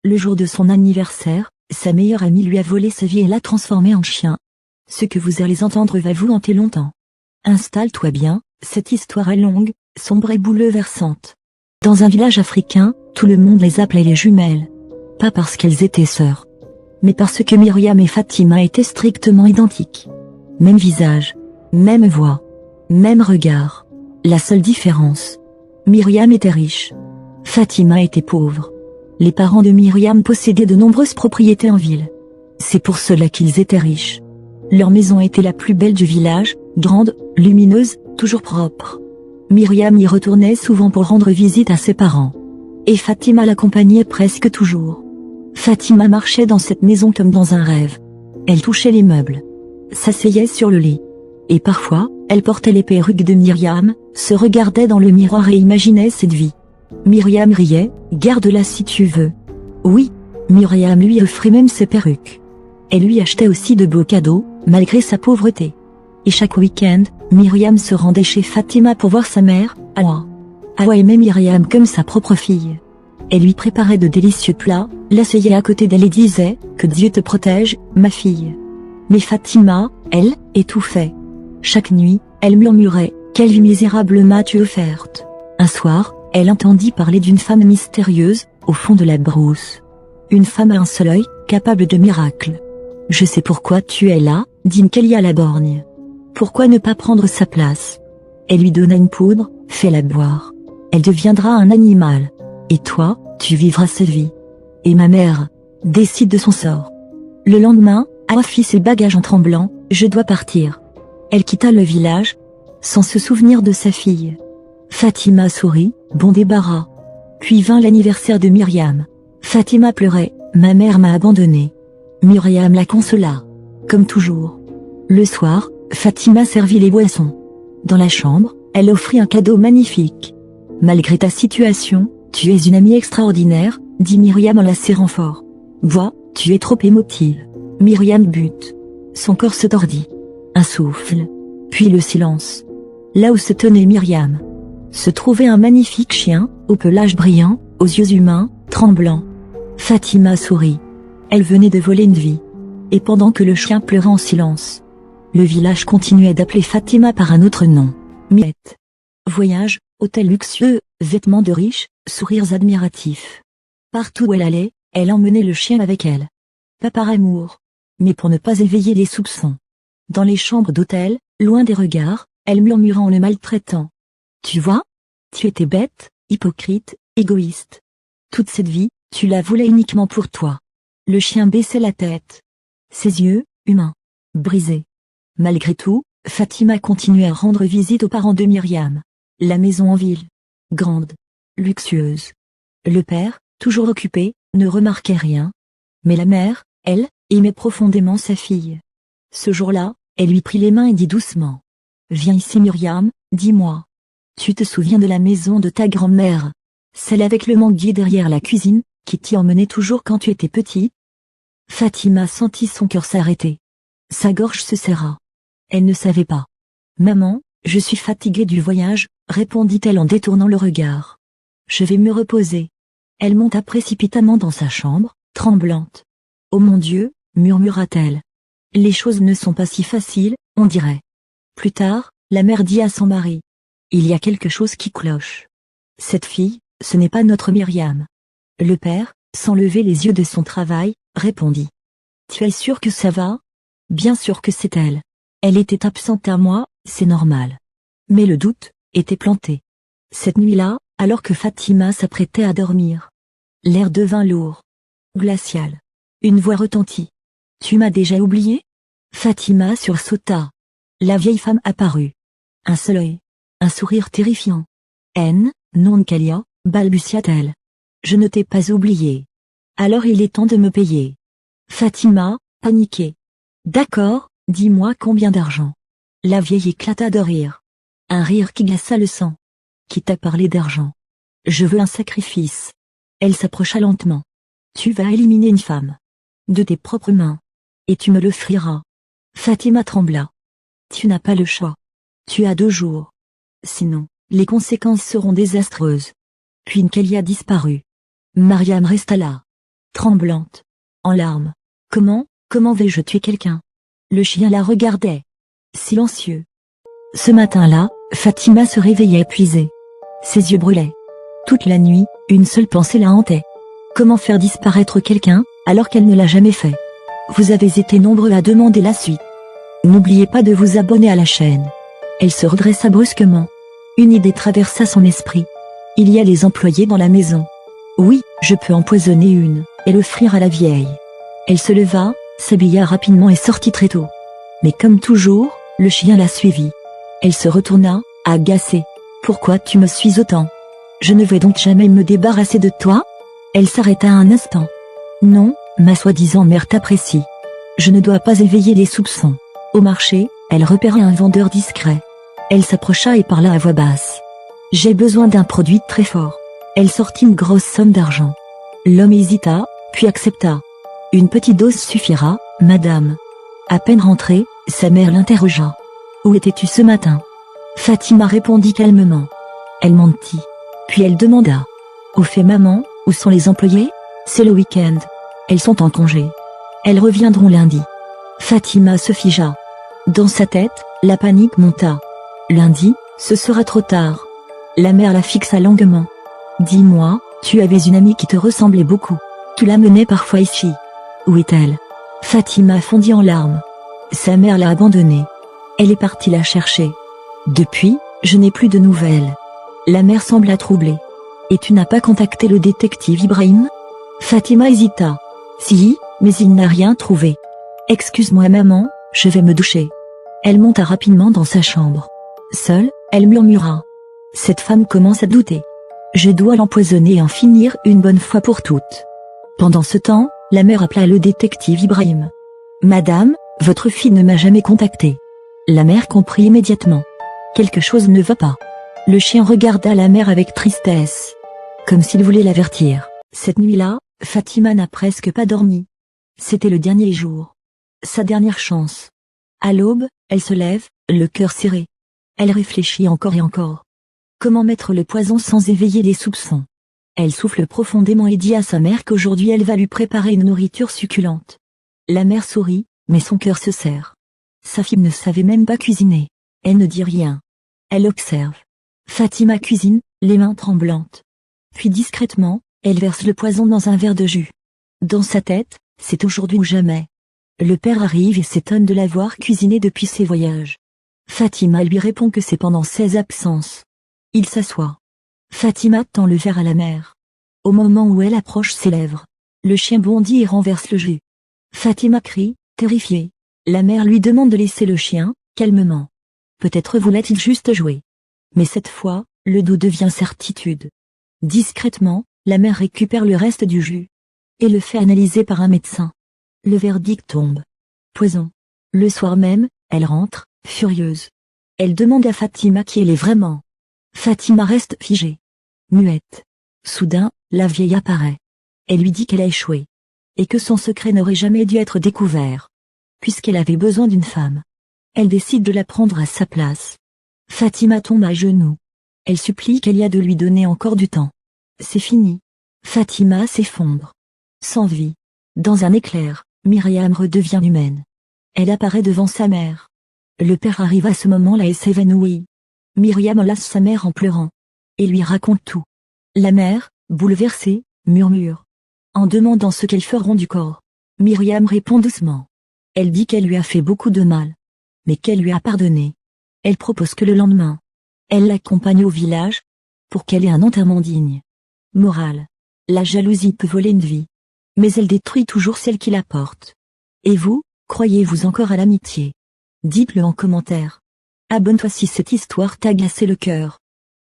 Le jour de son anniversaire, sa meilleure amie lui a volé sa vie et l'a transformée en chien. Ce que vous allez entendre va vous hanter longtemps. Installe-toi bien, cette histoire est longue, sombre et bouleversante. Dans un village africain, tout le monde les appelait les jumelles. Pas parce qu'elles étaient sœurs, mais parce que Myriam et Fatima étaient strictement identiques. Même visage, même voix, même regard. La seule différence, Myriam était riche. Fatima était pauvre. Les parents de Myriam possédaient de nombreuses propriétés en ville. C'est pour cela qu'ils étaient riches. Leur maison était la plus belle du village, grande, lumineuse, toujours propre. Myriam y retournait souvent pour rendre visite à ses parents. Et Fatima l'accompagnait presque toujours. Fatima marchait dans cette maison comme dans un rêve. Elle touchait les meubles, s'asseyait sur le lit. Et parfois, elle portait les perruques de Myriam, se regardait dans le miroir et imaginait cette vie. Myriam riait, garde-la si tu veux. Oui, Myriam lui offrait même ses perruques. Elle lui achetait aussi de beaux cadeaux, malgré sa pauvreté. Et chaque week-end, Myriam se rendait chez Fatima pour voir sa mère, Awa. Awa aimait Myriam comme sa propre fille. Elle lui préparait de délicieux plats, l'asseyait à côté d'elle et disait « Que Dieu te protège, ma fille ». Mais Fatima, elle, étouffait. Chaque nuit, elle murmurait « Quelle vie misérable m'as-tu offerte ?» Un soir, elle entendit parler d'une femme mystérieuse, au fond de la brousse. Une femme à un seul œil, capable de miracles. « Je sais pourquoi tu es là, » dit Nkelia à la borgne. « Pourquoi ne pas prendre sa place ?» Elle lui donna une poudre, fais-la boire. Elle deviendra un animal. Et toi, tu vivras sa vie. Et ma mère décide de son sort. Le lendemain, Awa fit ses bagages en tremblant, je dois partir. Elle quitta le village, sans se souvenir de sa fille. Fatima sourit, bon débarras. Puis vint l'anniversaire de Myriam. Fatima pleurait, ma mère m'a abandonnée. Myriam la consola. Comme toujours. Le soir, Fatima servit les boissons. Dans la chambre, elle offrit un cadeau magnifique. Malgré ta situation, tu es une amie extraordinaire, dit Myriam en la serrant fort. Vois, tu es trop émotive. Myriam but. Son corps se tordit. Un souffle. Puis le silence. Là où se tenait Myriam, se trouvait un magnifique chien, au pelage brillant, aux yeux humains, tremblants. Fatima sourit. Elle venait de voler une vie. Et pendant que le chien pleurait en silence, le village continuait d'appeler Fatima par un autre nom. Miette. Voyage, hôtel luxueux, vêtements de riches, sourires admiratifs. Partout où elle allait, elle emmenait le chien avec elle. Pas par amour, mais pour ne pas éveiller les soupçons. Dans les chambres d'hôtel, loin des regards, elle murmura en le maltraitant. Tu vois? Tu étais bête, hypocrite, égoïste. Toute cette vie, tu la voulais uniquement pour toi. Le chien baissait la tête. Ses yeux, humains, brisés. Malgré tout, Fatima continuait à rendre visite aux parents de Myriam. La maison en ville, grande, luxueuse. Le père, toujours occupé, ne remarquait rien. Mais la mère, elle, aimait profondément sa fille. Ce jour-là, elle lui prit les mains et dit doucement. Viens ici Myriam, dis-moi. Tu te souviens de la maison de ta grand-mère? Celle avec le manguier derrière la cuisine, qui t'y emmenait toujours quand tu étais petite? Fatima sentit son cœur s'arrêter. Sa gorge se serra. Elle ne savait pas. Maman, je suis fatiguée du voyage, répondit-elle en détournant le regard. Je vais me reposer. Elle monta précipitamment dans sa chambre, tremblante. Oh mon Dieu, murmura-t-elle. Les choses ne sont pas si faciles, on dirait. Plus tard, la mère dit à son mari. Il y a quelque chose qui cloche. Cette fille, ce n'est pas notre Myriam. Le père, sans lever les yeux de son travail, répondit. Tu es sûr que ça va? Bien sûr que c'est elle. Elle était absente un mois, c'est normal. Mais le doute était planté. Cette nuit-là, alors que Fatima s'apprêtait à dormir, l'air devint lourd, glacial. Une voix retentit. Tu m'as déjà oublié? Fatima sursauta. La vieille femme apparut. Un seul œil. Un sourire terrifiant. Haine, non Nkelia, balbutia-t-elle. Je ne t'ai pas oublié. Alors il est temps de me payer. Fatima, paniquée. D'accord, dis-moi combien d'argent. La vieille éclata de rire. Un rire qui glaça le sang. Qui t'a parlé d'argent? Je veux un sacrifice. Elle s'approcha lentement. Tu vas éliminer une femme. De tes propres mains. Et tu me le frieras. Fatima trembla. Tu n'as pas le choix. Tu as 2 jours. Sinon, les conséquences seront désastreuses. Puis Nkelia disparut. Myriam resta là. tremblante, en larmes. Comment vais-je tuer quelqu'un? Le chien la regardait, silencieux. Ce matin-là, Fatima se réveillait épuisée. Ses yeux brûlaient. Toute la nuit, une seule pensée la hantait. Comment faire disparaître quelqu'un, alors qu'elle ne l'a jamais fait? Vous avez été nombreux à demander la suite. N'oubliez pas de vous abonner à la chaîne. Elle se redressa brusquement. Une idée traversa son esprit. Il y a les employés dans la maison. Oui, je peux empoisonner une, et l'offrir à la vieille. Elle se leva, s'habilla rapidement et sortit très tôt. Mais comme toujours, le chien la suivit. Elle se retourna, agacée. Pourquoi tu me suis autant? Je ne vais donc jamais me débarrasser de toi? Elle s'arrêta un instant. Non, ma soi-disant mère t'apprécie. Je ne dois pas éveiller les soupçons. Au marché, elle repéra un vendeur discret. Elle s'approcha et parla à voix basse. J'ai besoin d'un produit très fort. Elle sortit une grosse somme d'argent. L'homme hésita, puis accepta. Une petite dose suffira, madame. À peine rentrée, sa mère l'interrogea. Où étais-tu ce matin? Fatima répondit calmement. Elle mentit. Puis elle demanda. Au fait maman, où sont les employés? C'est le week-end. Elles sont en congé. Elles reviendront lundi. Fatima se figea. Dans sa tête, la panique monta. Lundi, ce sera trop tard. La mère la fixa longuement. Dis-moi, tu avais une amie qui te ressemblait beaucoup. Tu la menais parfois ici. Où est-elle? Fatima fondit en larmes. Sa mère l'a abandonnée. Elle est partie la chercher. Depuis, je n'ai plus de nouvelles. La mère sembla troublée. Et tu n'as pas contacté le détective Ibrahim? Fatima hésita. Si, mais il n'a rien trouvé. Excuse-moi maman, je vais me doucher. Elle monta rapidement dans sa chambre. Seule, elle murmura. Cette femme commence à douter. Je dois l'empoisonner et en finir une bonne fois pour toutes. Pendant ce temps, la mère appela le détective Ibrahim. Madame, votre fille ne m'a jamais contacté. La mère comprit immédiatement. Quelque chose ne va pas. Le chien regarda la mère avec tristesse. Comme s'il voulait l'avertir. Cette nuit-là, Fatima n'a presque pas dormi. C'était le dernier jour. Sa dernière chance. À l'aube, elle se lève, le cœur serré. Elle réfléchit encore et encore. Comment mettre le poison sans éveiller les soupçons? Elle souffle profondément et dit à sa mère qu'aujourd'hui elle va lui préparer une nourriture succulente. La mère sourit, mais son cœur se serre. Sa fille ne savait même pas cuisiner. Elle ne dit rien. Elle observe. Fatima cuisine, les mains tremblantes. Puis discrètement, elle verse le poison dans un verre de jus. Dans sa tête, c'est aujourd'hui ou jamais. Le père arrive et s'étonne de l'avoir cuisiné depuis ses voyages. Fatima lui répond que c'est pendant ses absences. Il s'assoit. Fatima tend le verre à la mère. Au moment où elle approche ses lèvres, le chien bondit et renverse le jus. Fatima crie, terrifiée. La mère lui demande de laisser le chien, calmement. Peut-être voulait-il juste jouer. Mais cette fois, le doute devient certitude. Discrètement, la mère récupère le reste du jus. Et le fait analyser par un médecin. Le verdict tombe. Poison. Le soir même, elle rentre, furieuse. Elle demande à Fatima qui elle est vraiment. Fatima reste figée. Muette. Soudain, la vieille apparaît. Elle lui dit qu'elle a échoué. Et que son secret n'aurait jamais dû être découvert. Puisqu'elle avait besoin d'une femme. Elle décide de la prendre à sa place. Fatima tombe à genoux. Elle supplie qu'Elia de lui donner encore du temps. C'est fini. Fatima s'effondre. Sans vie. Dans un éclair, Myriam redevient humaine. Elle apparaît devant sa mère. Le père arrive à ce moment-là et s'évanouit. Myriam enlace sa mère en pleurant. Et lui raconte tout. La mère, bouleversée, murmure. En demandant ce qu'elles feront du corps. Myriam répond doucement. Elle dit qu'elle lui a fait beaucoup de mal. Mais qu'elle lui a pardonné. Elle propose que le lendemain, elle l'accompagne au village, pour qu'elle ait un enterrement digne. Morale. La jalousie peut voler une vie. Mais elle détruit toujours celle qui la porte. Et vous, croyez-vous encore à l'amitié? Dites-le en commentaire. Abonne-toi si cette histoire t'a glacé le cœur.